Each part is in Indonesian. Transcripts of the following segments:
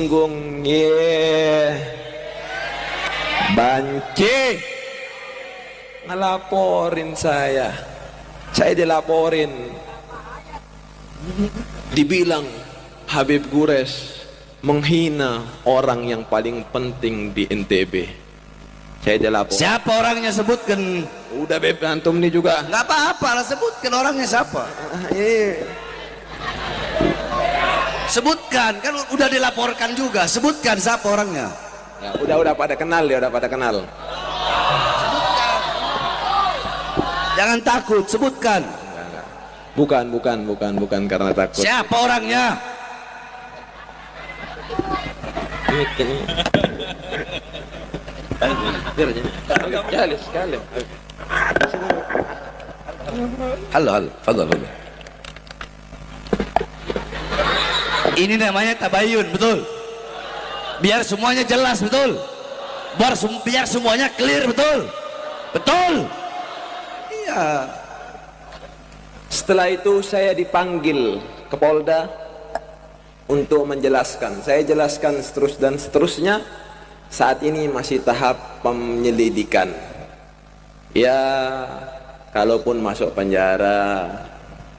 tersinggung, banci ngelaporin saya dilaporin, dibilang Habib Gures menghina orang yang paling penting di NTB. Saya dilapor. Siapa orangnya, sebutkan. Udah Beb, antum nih juga. Nggak apa-apa lah, sebutkan orangnya siapa. Sebutkan, kan udah dilaporkan juga. Sebutkan siapa orangnya. Ya, udah pada kenal ya, udah pada kenal. Sebutkan. Jangan takut, sebutkan. Bukan karena takut. Siapa orangnya? Halo, fadhal. Ini namanya tabayun, betul? Biar semuanya jelas, betul? Biar semuanya clear, betul? Betul? Iya. Setelah itu saya dipanggil ke Polda untuk menjelaskan. Saya jelaskan seterusnya. Saat ini masih tahap penyelidikan. Ya, kalaupun masuk penjara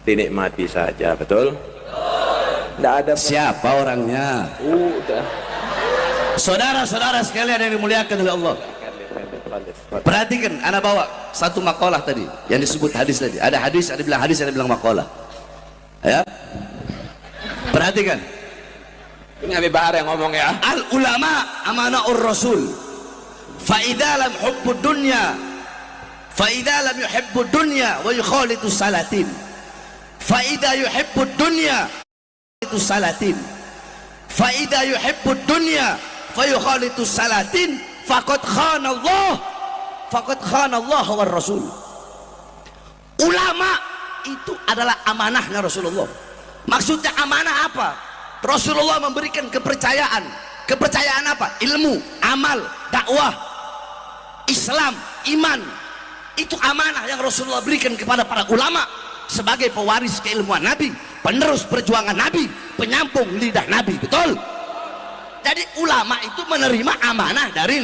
dinikmati saja, betul? Tidak ada. Siapa orangnya? Udah. Saudara-saudara sekalian yang dimuliakan oleh Allah, perhatikan, ana bawa satu makalah tadi yang disebut hadis tadi. Ada hadis, ada bilang hadis, ada bilang makalah. Ya, perhatikan. Ini Habib Bahar yang ngomong ya. Al ulama amanahur rasul. Fa idza lam hubbud dunya, fa idza lam yuhibbud dunya wa yukhalitu salatin. Fa idza yuhibbud dunya itu salatin. Fa idza yuhibbud dunya fa yukhalitu salatin faqad khana Allah war rasul. Ulama itu adalah amanahnya Rasulullah. Maksudnya amanah apa? Rasulullah memberikan kepercayaan. Kepercayaan apa? Ilmu, amal, dakwah, Islam, iman. Itu amanah yang Rasulullah berikan kepada para ulama sebagai pewaris keilmuan Nabi, penerus perjuangan Nabi, penyampung lidah Nabi, betul? Jadi ulama itu menerima amanah dari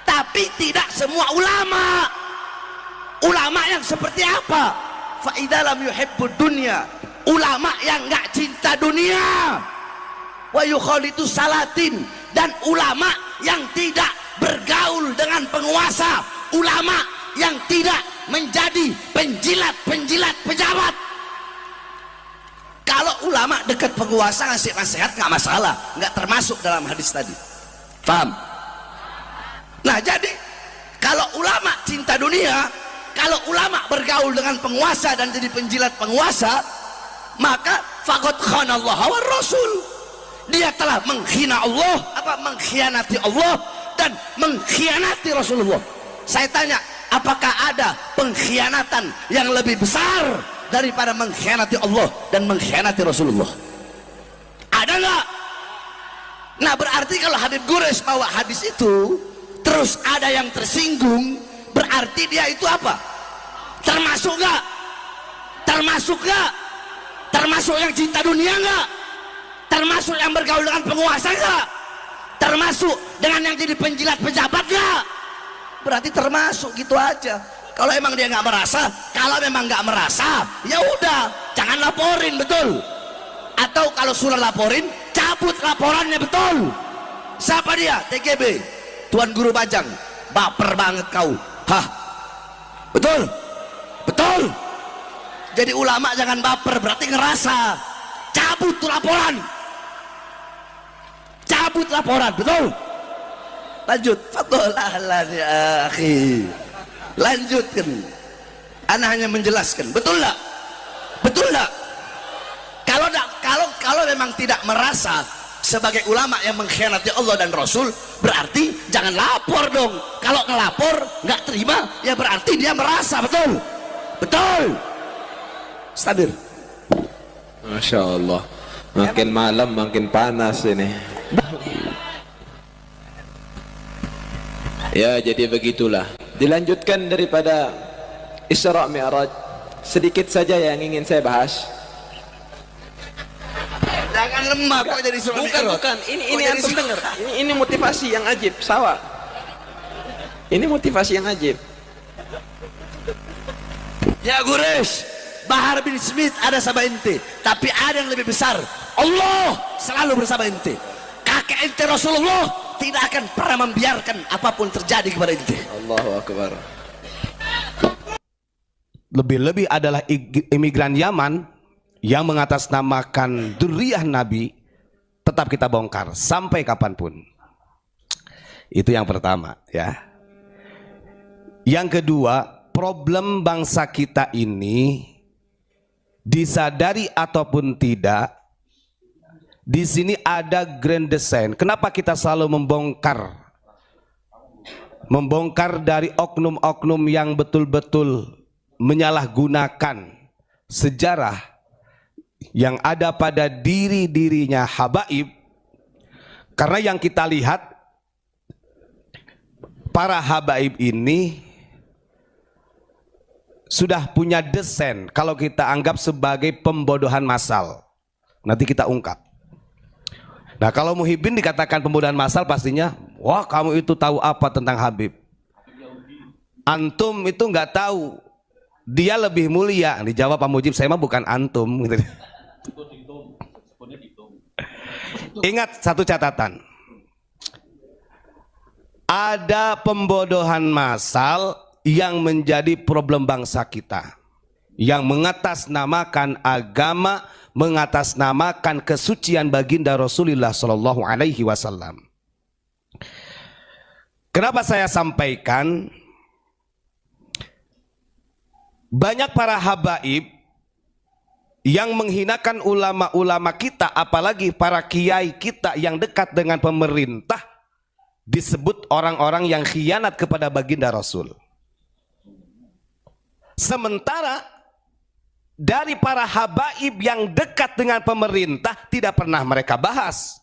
tapi tidak semua ulama. Ulama yang seperti apa? Fa idza lam yuhibbud dunya, ulama yang enggak cinta dunia. Wa yukhalitu salatin, dan ulama yang tidak bergaul dengan penguasa, ulama yang tidak menjadi penjilat-penjilat pejabat. Kalau ulama dekat penguasa ngasih nasihat nggak masalah, nggak termasuk dalam hadis tadi. Paham? Nah, jadi kalau ulama cinta dunia, kalau ulama bergaul dengan penguasa dan jadi penjilat penguasa, maka faqad khanallaha war rasul. Dia telah menghina Allah, mengkhianati Allah dan mengkhianati Rasulullah. Saya tanya, apakah ada pengkhianatan yang lebih besar daripada mengkhianati Allah dan mengkhianati Rasulullah? Ada nggak? Nah, berarti kalau Habib Gures bawa hadis itu terus ada yang tersinggung, berarti dia itu apa? Termasuk nggak? Termasuk nggak? Termasuk yang cinta dunia nggak? Termasuk yang bergaul dengan penguasa nggak? Termasuk dengan yang jadi penjilat pejabat nggak? Berarti termasuk, gitu aja. Kalau emang dia nggak merasa, kalau memang nggak merasa, ya udah, jangan laporin, betul? Atau kalau sudah laporin, cabut laporannya, betul? Siapa dia? TGB, Tuan Guru Bajang. Baper banget kau, hah? Betul? Betul? Jadi ulama jangan baper, berarti ngerasa. Cabut tuh laporan, cabut laporan, betul? Lanjut, fadhlah ya akhi. Lanjutkan. Ana hanya menjelaskan, betul enggak? Betul enggak? Kalau memang tidak merasa sebagai ulama yang mengkhianati Allah dan Rasul, berarti jangan lapor dong. Kalau ngelapor nggak terima, ya berarti dia merasa, betul? Betul. Stabil. Masya Allah. Makin malam makin panas ini. Ya, jadi begitulah. Dilanjutkan daripada Isra Mi'raj, sedikit saja yang ingin saya bahas. Jangan lemah kok jadi suami Bukan, erot. bukan. Ini Kok jadi antum dengar. Ini motivasi yang ajib, sawa. Ini motivasi yang ajib. Ya Quraisy, Bahar bin Smith ada sama ente, tapi ada yang lebih besar. Allah selalu bersama ente. Kakek ente Rasulullah tidak akan pernah membiarkan apapun terjadi kepada ente. Allahu Akbar. Lebih-lebih adalah imigran Yaman yang mengatasnamakan dzurriyyah Nabi, tetap kita bongkar sampai kapanpun. Itu yang pertama ya. Yang kedua, problem bangsa kita ini disadari ataupun tidak, di sini ada grand design. Kenapa kita selalu membongkar dari oknum-oknum yang betul-betul menyalahgunakan sejarah yang ada pada diri-dirinya habaib? Karena yang kita lihat, para habaib ini sudah punya desain kalau kita anggap sebagai pembodohan massal. Nanti kita ungkap. Nah, kalau Muhyiddin dikatakan pembodohan massal, pastinya wah kamu itu tahu apa tentang Habib. Antum itu nggak tahu, dia lebih mulia. Dijawab Pak Mujib, saya mah bukan antum gitu. Ingat satu catatan, ada pembodohan massal yang menjadi problem bangsa kita, yang mengatasnamakan agama, mengatasnamakan kesucian baginda Rasulullah Shallallahu Alaihi Wasallam. Kenapa saya sampaikan? Banyak para habaib yang menghinakan ulama-ulama kita, apalagi para kiai kita yang dekat dengan pemerintah, disebut orang-orang yang khianat kepada baginda Rasul. Sementara dari para habaib yang dekat dengan pemerintah tidak pernah mereka bahas.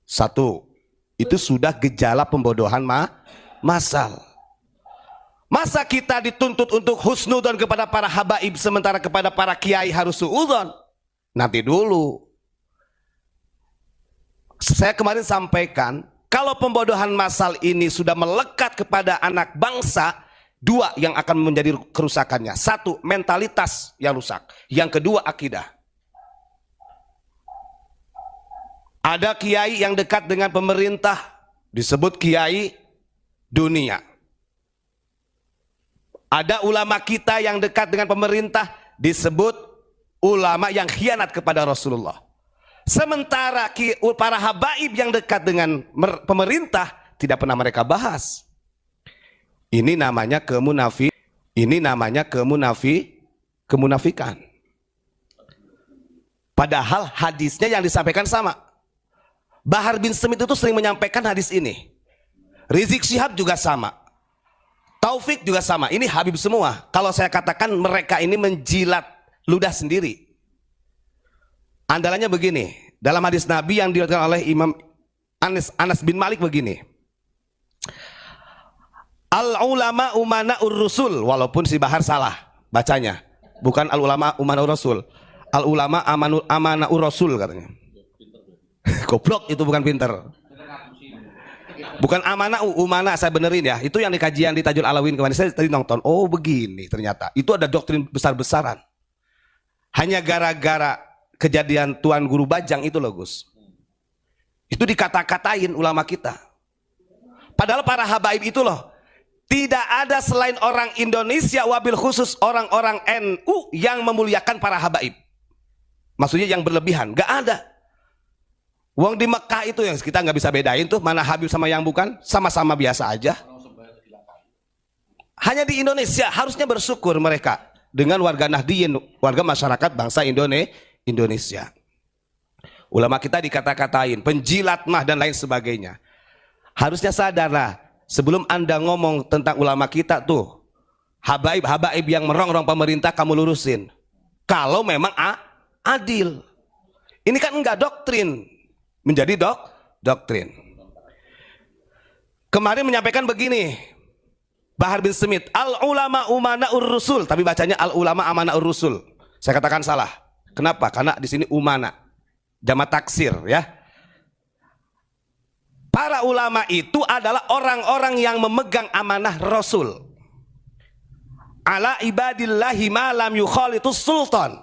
Satu, itu sudah gejala pembodohan massal. Masa kita dituntut untuk husnudon kepada para habaib, sementara kepada para kiai harus suudon? Nanti dulu. Saya kemarin sampaikan, kalau pembodohan massal ini sudah melekat kepada anak bangsa, dua yang akan menjadi kerusakannya. Satu, mentalitas yang rusak. Yang kedua, akidah. Ada kiai yang dekat dengan pemerintah, disebut kiai dunia. Ada ulama kita yang dekat dengan pemerintah, disebut ulama yang khianat kepada Rasulullah. Sementara para habaib yang dekat dengan pemerintah tidak pernah mereka bahas. Ini namanya kemunafikan. Padahal hadisnya yang disampaikan sama. Bahar bin Smith itu sering menyampaikan hadis ini. Rizik Syihab juga sama. Taufik juga sama. Ini Habib semua. Kalau saya katakan mereka ini menjilat ludah sendiri. Andalannya begini. Dalam hadis Nabi yang diriwayatkan oleh Imam Anas bin Malik begini. Al-ulama umana'ur rusul. Walaupun si Bahar salah bacanya. Bukan al-ulama umana'ur rasul. Al-ulama amana'ur rasul katanya. Goblok, itu bukan pinter. Bukan amanah, umana, saya benerin ya. Itu yang di kajian di Tajul Alawin kemarin. Saya tadi nonton. Oh begini ternyata. Itu ada doktrin besar-besaran. Hanya gara-gara kejadian Tuan Guru Bajang itu loh Gus. Itu dikata-katain ulama kita. Padahal para habaib itu loh, tidak ada selain orang Indonesia, wabil khusus orang-orang NU yang memuliakan para habaib. Maksudnya yang berlebihan, gak ada. Uang di Mekah itu yang kita nggak bisa bedain tuh mana Habib sama yang bukan, sama-sama biasa aja. Hanya di Indonesia harusnya bersyukur mereka dengan warga Nahdliyin, warga masyarakat bangsa Indonesia. Ulama kita dikata-katain penjilat mah dan lain sebagainya. Harusnya sadarlah sebelum Anda ngomong tentang ulama kita tuh, habaib yang merongrong pemerintah kamu lurusin. Kalau memang adil. Ini kan enggak doktrin. Menjadi doktrin. Kemarin menyampaikan begini, Bahar bin Smith, al-ulama umana'ur rusul, tapi bacanya al-ulama amana'ur rusul. Saya katakan salah. Kenapa? Karena di sini umana. Jamak taksir ya. Para ulama itu adalah orang-orang yang memegang amanah Rasul. Ala ibadillahi ma lam yukhalitus sultan.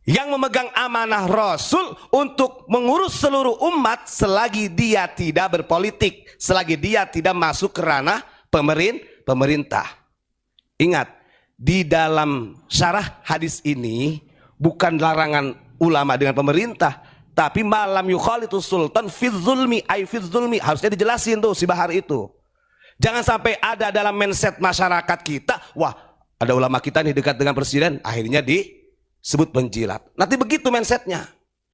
Yang memegang amanah Rasul untuk mengurus seluruh umat selagi dia tidak berpolitik, selagi dia tidak masuk ke ranah pemerintah. Ingat, di dalam syarah hadis ini bukan larangan ulama dengan pemerintah, tapi malam yukhalitus sultan fizzulmi ay fizzulmi, harusnya dijelasin tuh si bahar itu. Jangan sampai ada dalam mindset masyarakat kita, wah ada ulama kita nih dekat dengan presiden, akhirnya disebut penjilat. Nanti begitu mindsetnya.